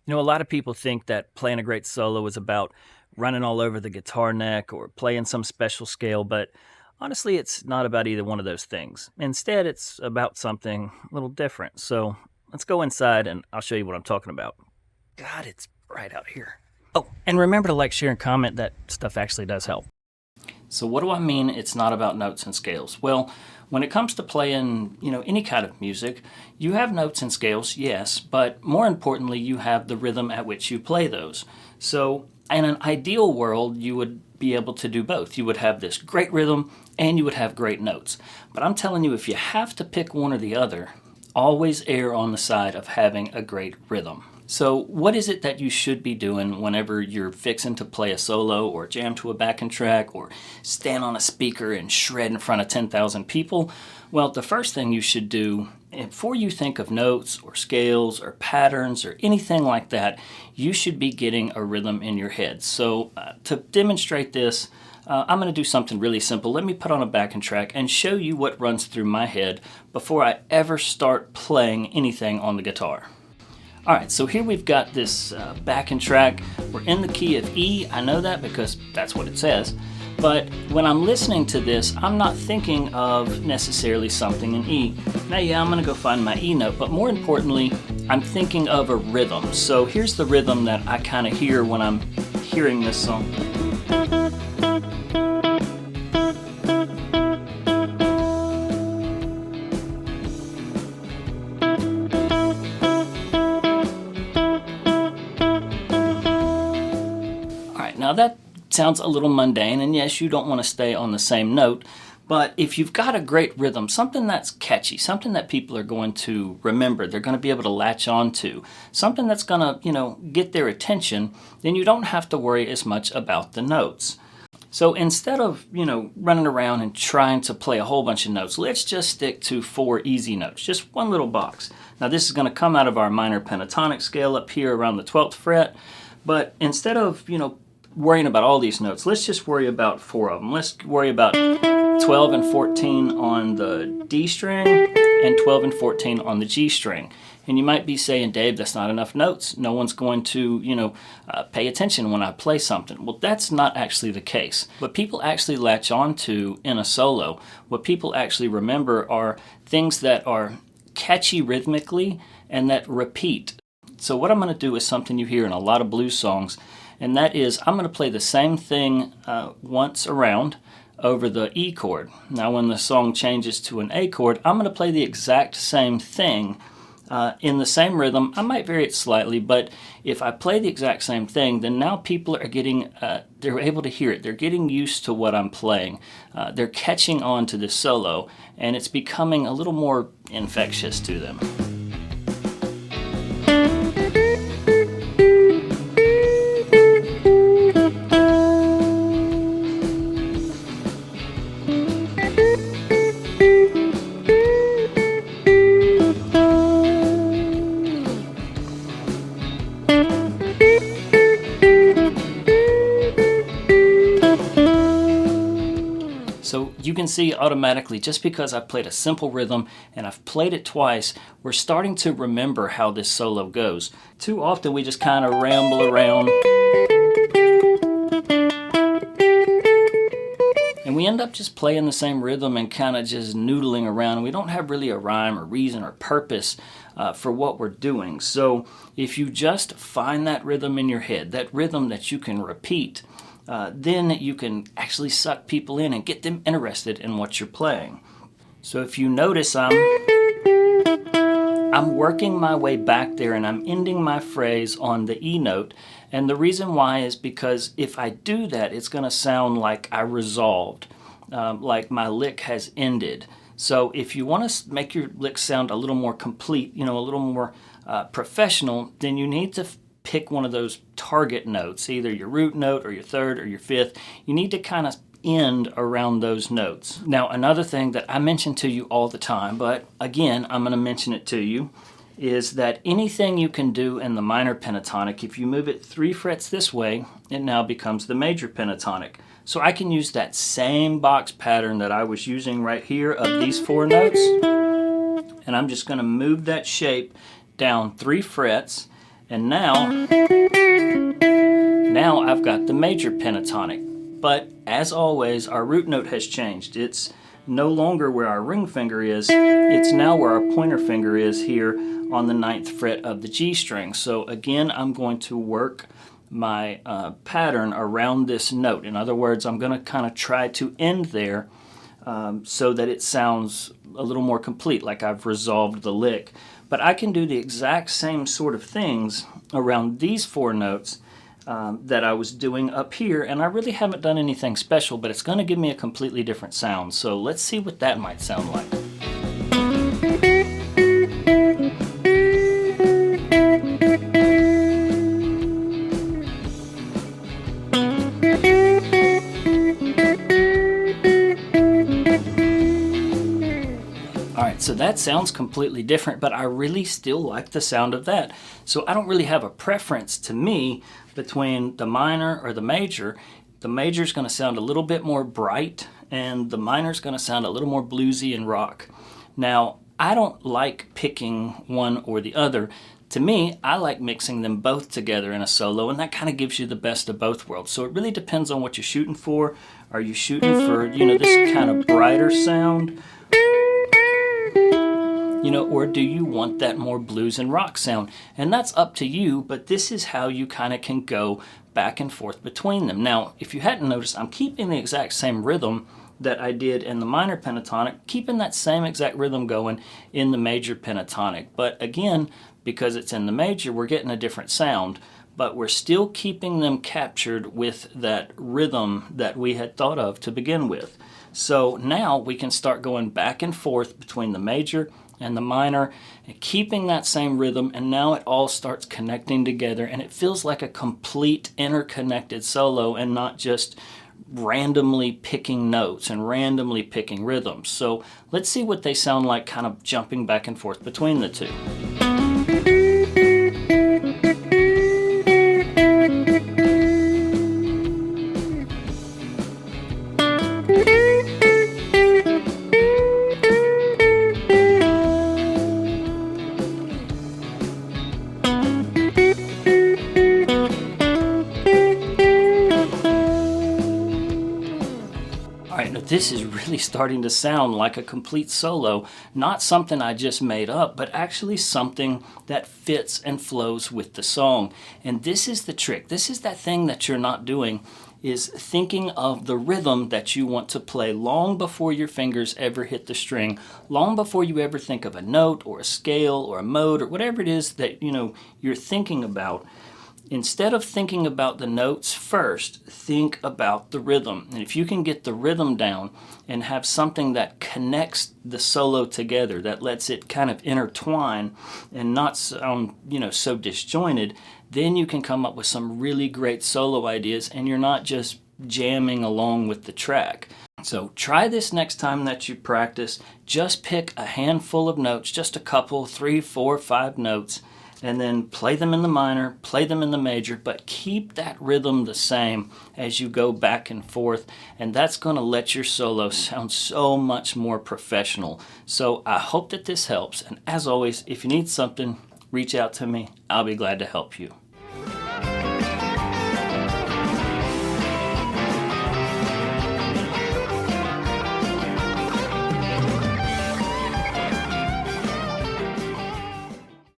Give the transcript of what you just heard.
You know, a lot of people think that playing a great solo is about running all over the guitar neck or playing some special scale, but honestly, it's not about either one of those things. Instead, it's about something a little different. So let's go inside and I'll show you what I'm talking about. God, it's bright out here. Oh, and remember to like, share, and comment. That stuff actually does help. So what do I mean it's not about notes and scales? Well, when it comes to playing, any kind of music, you have notes and scales, yes, but more importantly, you have the rhythm at which you play those. So in an ideal world, you would be able to do both. You would have this great rhythm and you would have great notes. But I'm telling you, if you have to pick one or the other, always err on the side of having a great rhythm. So what is it that you should be doing whenever you're fixing to play a solo or jam to a backing track or stand on a speaker and shred in front of 10,000 people? Well, the first thing you should do before you think of notes or scales or patterns or anything like that, you should be getting a rhythm in your head. So to demonstrate this, I'm going to do something really simple. Let me put on a backing track and show you what runs through my head before I ever start playing anything on the guitar. Alright, so here we've got this backing track. We're in the key of E. I know that because that's what it says. But when I'm listening to this, I'm not thinking of necessarily something in E. Now, yeah, I'm going to go find my E note, but more importantly, I'm thinking of a rhythm. So here's the rhythm that I kind of hear when I'm hearing this song. Now that sounds a little mundane, and yes, you don't want to stay on the same note, but if you've got a great rhythm, something that's catchy, something that people are going to remember, they're going to be able to latch on to, something that's going to, get their attention, then you don't have to worry as much about the notes. So instead of, running around and trying to play a whole bunch of notes, let's just stick to 4 easy notes, just one little box. Now this is going to come out of our minor pentatonic scale up here around the 12th fret, but instead of, worrying about all these notes, let's just worry about 4 of them. Let's worry about 12 and 14 on the D string and 12 and 14 on the G string. And you might be saying, Dave, that's not enough notes. No one's going to, pay attention when I play something. Well, that's not actually the case. What people actually latch on to in a solo, what people actually remember are things that are catchy rhythmically and that repeat. So what I'm going to do is something you hear in a lot of blues songs, and that is I'm going to play the same thing once around over the E chord. Now when the song changes to an A chord, I'm going to play the exact same thing in the same rhythm. I might vary it slightly, but if I play the exact same thing, then now people are getting, they're able to hear it. They're getting used to what I'm playing. They're catching on to this solo, and it's becoming a little more infectious to them. So you can see automatically, just because I've played a simple rhythm and I've played it twice, we're starting to remember how this solo goes. Too often we just kind of ramble around and we end up just playing the same rhythm and kind of just noodling around. We don't have really a rhyme or reason or purpose for what we're doing. So if you just find that rhythm in your head, that rhythm that you can repeat, then you can actually suck people in and get them interested in what you're playing. So if you notice, I'm working my way back there and I'm ending my phrase on the E note. And the reason why is because if I do that, it's going to sound like I resolved, like my lick has ended. So if you want to make your lick sound a little more complete, a little more professional, then you need to pick one of those target notes, either your root note or your third or your fifth. You need to kind of end around those notes. Now, another thing that I mention to you all the time, but again, I'm going to mention it to you, is that anything you can do in the minor pentatonic, if you move it 3 frets this way, it now becomes the major pentatonic. So I can use that same box pattern that I was using right here of these 4 notes, and I'm just going to move that shape down 3 frets, And now I've got the major pentatonic. But as always, our root note has changed. It's no longer where our ring finger is, it's now where our pointer finger is here on the 9th fret of the G string. So again, I'm going to work my pattern around this note. In other words, I'm going to kind of try to end there so that it sounds a little more complete, like I've resolved the lick. But I can do the exact same sort of things around these 4 notes that I was doing up here, and I really haven't done anything special, but it's going to give me a completely different sound. So let's see what that might sound like. Alright, so that sounds completely different, but I really still like the sound of that. So I don't really have a preference, to me, between the minor or the major. The major is going to sound a little bit more bright, and the minor is going to sound a little more bluesy and rock. Now, I don't like picking one or the other. To me, I like mixing them both together in a solo, and that kind of gives you the best of both worlds. So it really depends on what you're shooting for. Are you shooting for, this kind of brighter sound? Or do you want that more blues and rock sound? And that's up to you, but this is how you kind of can go back and forth between them. Now, if you hadn't noticed, I'm keeping the exact same rhythm that I did in the minor pentatonic, keeping that same exact rhythm going in the major pentatonic. But again, because it's in the major, we're getting a different sound, but we're still keeping them captured with that rhythm that we had thought of to begin with. So now we can start going back and forth between the major and the minor, and keeping that same rhythm, and now it all starts connecting together, and it feels like a complete interconnected solo and not just randomly picking notes and randomly picking rhythms. So let's see what they sound like kind of jumping back and forth between the two. This is really starting to sound like a complete solo, not something I just made up, but actually something that fits and flows with the song. And this is the trick. This is that thing that you're not doing, is thinking of the rhythm that you want to play long before your fingers ever hit the string, long before you ever think of a note or a scale or a mode or whatever it is that you're thinking about. Instead of thinking about the notes first, think about the rhythm. And if you can get the rhythm down and have something that connects the solo together, that lets it kind of intertwine and not sound, so disjointed, then you can come up with some really great solo ideas, and you're not just jamming along with the track. So try this next time that you practice. Just pick a handful of notes, just a couple, 3, 4, 5 notes, and then play them in the minor, play them in the major, but keep that rhythm the same as you go back and forth, and that's going to let your solo sound so much more professional. So I hope that this helps, and as always, if you need something, reach out to me. I'll be glad to help you.